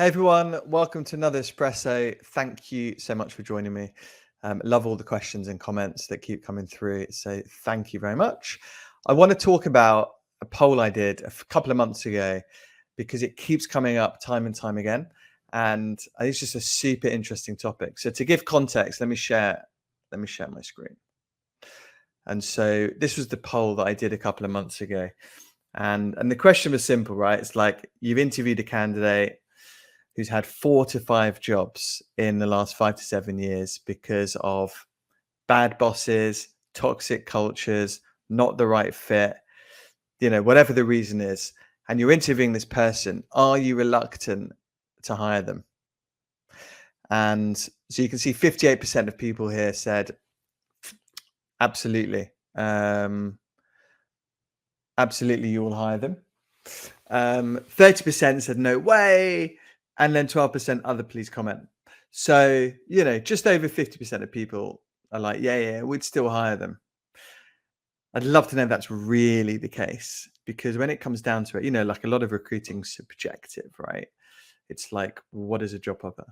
Hey everyone, welcome to another espresso. Thank you so much for joining me. Love all the questions and comments that keep coming through. So thank you very much. I want to talk about a poll I did couple of months ago because it keeps coming up time and time again. And I think it's just a super interesting topic. So to give context, let me share my screen. And so this was the poll that I did a couple of months ago. And the question was simple, right? It's like you've interviewed a candidate who's had 4 to 5 jobs in the last 5 to 7 years because of bad bosses, toxic cultures, not the right fit, whatever the reason is, and you're interviewing this person, are you reluctant to hire them? And so you can see 58% of people here said, absolutely. Absolutely, you will hire them. 30% said no way. And then 12% other please comment. So, just over 50% of people are like, yeah, we'd still hire them. I'd love to know if that's really the case, because when it comes down to it, like a lot of recruiting subjective, right? It's like, what is a job offer?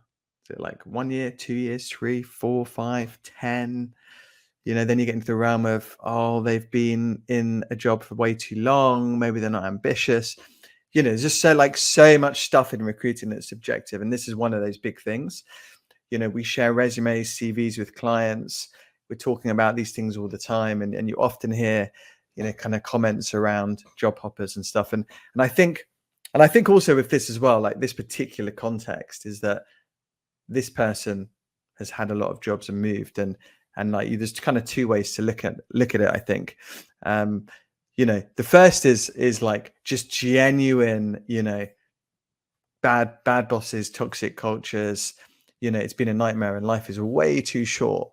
Is it like 1 year, 2 years, 3, 4, 5, 10? Then you get into the realm of, they've been in a job for way too long. Maybe they're not ambitious. There's just so much stuff in recruiting that's subjective. And this is one of those big things. We share resumes, CVs with clients. We're talking about these things all the time. And you often hear, kind of comments around job hoppers and stuff. And I think also with this as well, like this particular context is that this person has had a lot of jobs and moved, and like there's kind of two ways to look at it, I think. The first is like just genuine, bad bosses, toxic cultures. It's been a nightmare and life is way too short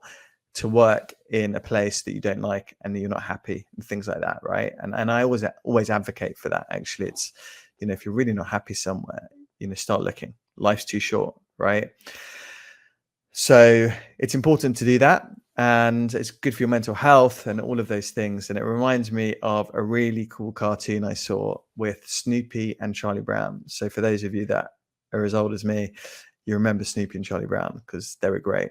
to work in a place that you don't like and that you're not happy and things like that, right? And I always advocate for that. Actually, it's, if you're really not happy somewhere, start looking. Life's too short, right? So it's important to do that, and it's good for your mental health and all of those things. And it reminds me of a really cool cartoon I saw with Snoopy and Charlie Brown. So for those of you that are as old as me, you remember Snoopy and Charlie Brown because they were great.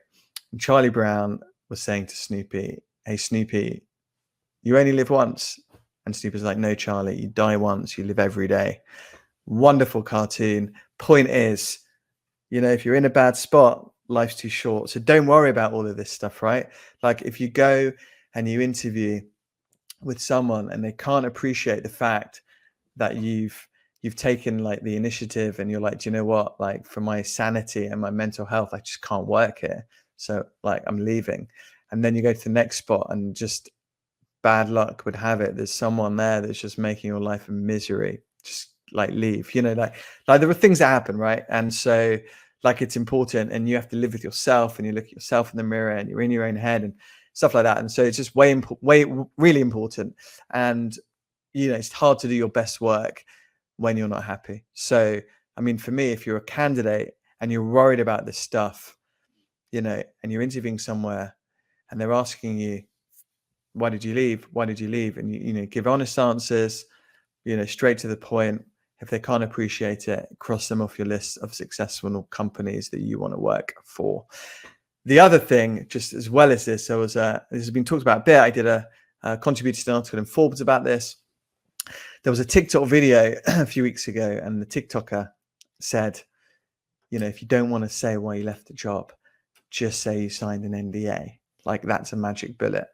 And Charlie Brown was saying to Snoopy, "Hey Snoopy, you only live once." And Snoopy's like, "No, Charlie, you die once, you live every day." Wonderful cartoon. Point is, if you're in a bad spot, life's too short. So don't worry about all of this stuff, right? Like if you go and you interview with someone and they can't appreciate the fact that you've taken like the initiative and you're like, do you know what? Like for my sanity and my mental health, I just can't work here. So like I'm leaving. And then you go to the next spot and just bad luck would have it, there's someone there that's just making your life a misery. Just like leave, like there are things that happen, right? And so like it's important, and you have to live with yourself, and you look at yourself in the mirror, and you're in your own head and stuff like that. And so it's just really important. And it's hard to do your best work when you're not happy. So I mean, for me, if you're a candidate and you're worried about this stuff, and you're interviewing somewhere and they're asking you, why did you leave? And you give honest answers, straight to the point. If they can't appreciate it, cross them off your list of successful companies that you want to work for. The other thing, just as well as this, this has been talked about a bit. I did a contributed to an article in Forbes about this. There was a TikTok video a few weeks ago, and the TikToker said, if you don't want to say why you left the job, just say you signed an NDA. Like that's a magic bullet.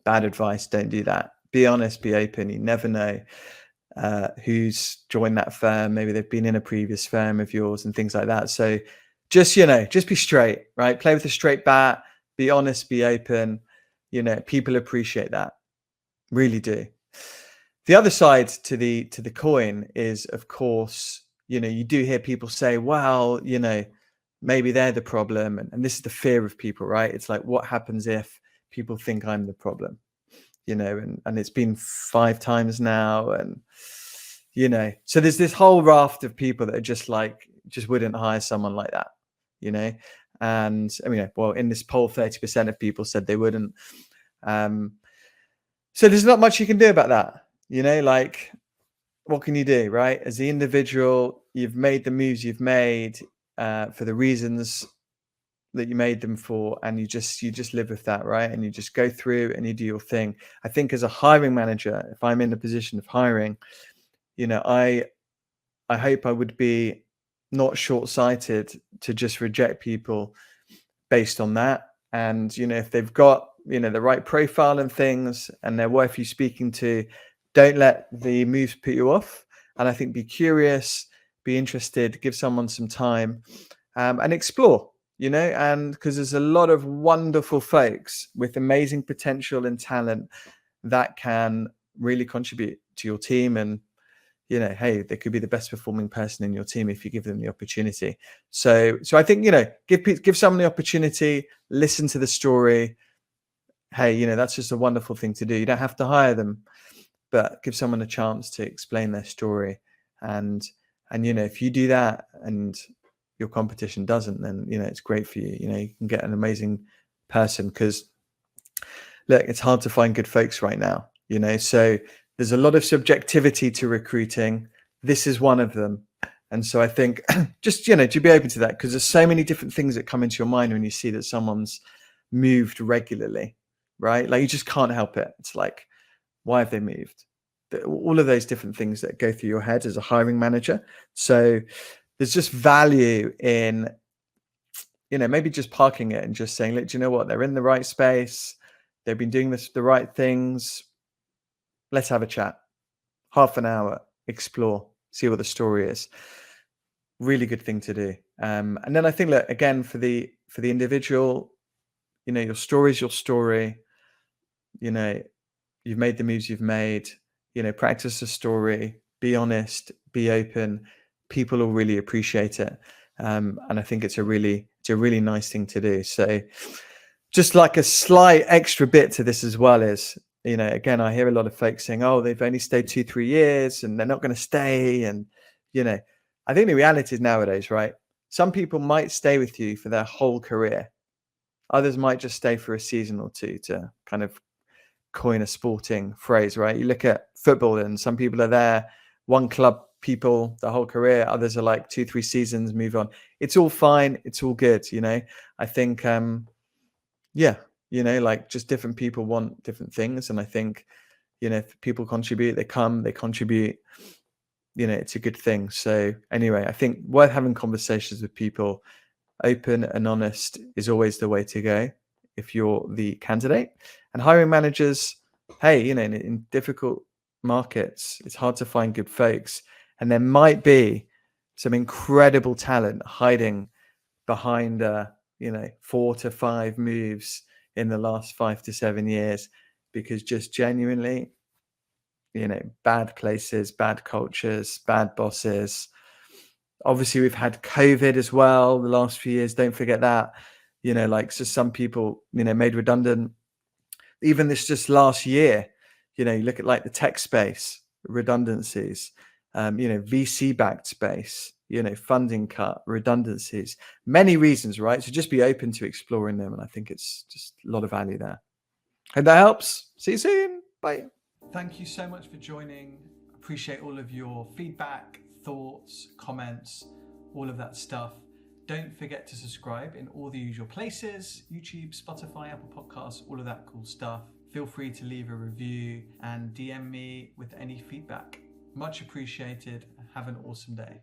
Bad advice. Don't do that. Be honest, be open. You never know who's joined that firm. Maybe they've been in a previous firm of yours and things like that. So just, just be straight, right? Play with a straight bat, be honest, be open. People appreciate that. Really do. The other side to the coin is, of course, you do hear people say, well, maybe they're the problem. And this is the fear of people, right? It's like, what happens if people think I'm the problem? And it's been 5 times now. And, so there's this whole raft of people that are just wouldn't hire someone like that, and I mean, well, in this poll, 30% of people said they wouldn't. So there's not much you can do about that, like, what can you do, right? As the individual, you've made the moves you've made for the reasons that you made them for, and you just live with that, right? And you just go through and you do your thing. I think as a hiring manager, if I'm in a position of hiring, I hope I would be not short-sighted to just reject people based on that. And if they've got the right profile and things, and they're worth you speaking to, don't let the moves put you off. And I think be curious, be interested, give someone some time, and explore. And because there's a lot of wonderful folks with amazing potential and talent that can really contribute to your team. And hey, they could be the best performing person in your team if you give them the opportunity. So I think, give someone the opportunity, listen to the story. Hey, that's just a wonderful thing to do. You don't have to hire them, but give someone a chance to explain their story. And if you do that and your competition doesn't, then it's great for you. You can get an amazing person, because look, it's hard to find good folks right now. So there's a lot of subjectivity to recruiting. This is one of them. And so I think just, to be open to that, because there's so many different things that come into your mind when you see that someone's moved regularly, right? Like, you just can't help it. It's like, why have they moved? All of those different things that go through your head as a hiring manager. So there's just value in, maybe just parking it and just saying, look, do you know what? They're in the right space. They've been doing the right things. Let's have a chat. Half an hour, explore, see what the story is. Really good thing to do. And then I think, look, again, for the individual, your story is your story. You've made the moves you've made. Practice the story. Be honest. Be open. People will really appreciate it. And I think it's a really nice thing to do. So, just like a slight extra bit to this as well is, again, I hear a lot of folks saying, oh, they've only stayed 2-3 years and they're not going to stay. And, I think the reality is nowadays, right? Some people might stay with you for their whole career. Others might just stay for a season or two, to kind of coin a sporting phrase, right? You look at football and some people are there, one club people the whole career. Others are like 2-3 seasons, move on. It's all fine. It's all good. I think, yeah, like, just different people want different things. And I think, if people contribute, they contribute, it's a good thing. So anyway, I think worth having conversations with people. Open and honest is always the way to go if you're the candidate. And hiring managers, hey, in difficult markets, it's hard to find good folks. And there might be some incredible talent hiding behind 4 to 5 moves in the last 5 to 7 years, because just genuinely, bad places, bad cultures, bad bosses. Obviously, we've had COVID as well the last few years. Don't forget that. So some people, made redundant. Even this just last year, you look at like the tech space, redundancies, VC-backed space, funding cut, redundancies, many reasons, right? So just be open to exploring them. And I think it's just a lot of value there. Hope that helps. See you soon. Bye. Thank you so much for joining. Appreciate all of your feedback, thoughts, comments, all of that stuff. Don't forget to subscribe in all the usual places: YouTube, Spotify, Apple Podcasts, all of that cool stuff. Feel free to leave a review and DM me with any feedback. Much appreciated. Have an awesome day.